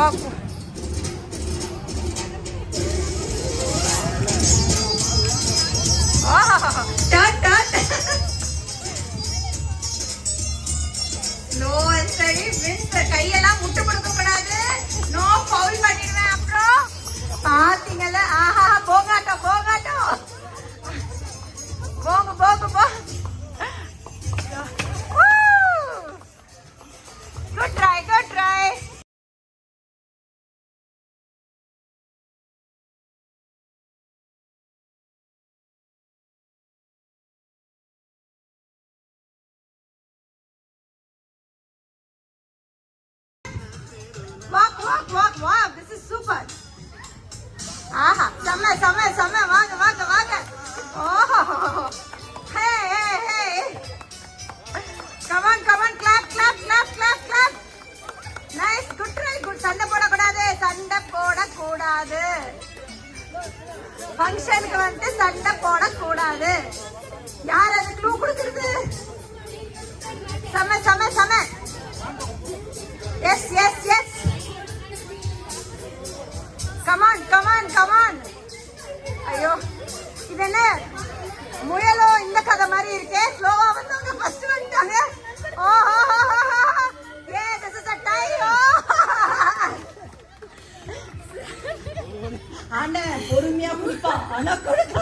walk. Turn. No study wins. கையெல்லாம் முட்டு கொடுக்க கூடாது. No foul பண்ணிடுவேன் அப்புறம். பாத்தீங்கல ஆஹா போகாட்டோ. போங்க. Good try. Walk. This is super. ஆஹா செம்ம வாங்க. Oh. Hey. Come on. Clap. Nice. Good try. சண்டை போடக்கூடாது. ஃபங்க்ஷனுக்கு வந்து சண்டை போடக்கூடாது. யார் அது க்ளூ கொடுக்குறது? செம்ம. Yes. Come on. ஐயோ இது என்ன முயலோ இந்த கதை மாதிரி இருக்கே. ஸ்லோவா வந்தவங்க ஃபர்ஸ்ட் வந்துட்டாங்க. This is a tie. ஆண்டவன் பொறுமையா குடிப்பா. ஆனா கொடுக்க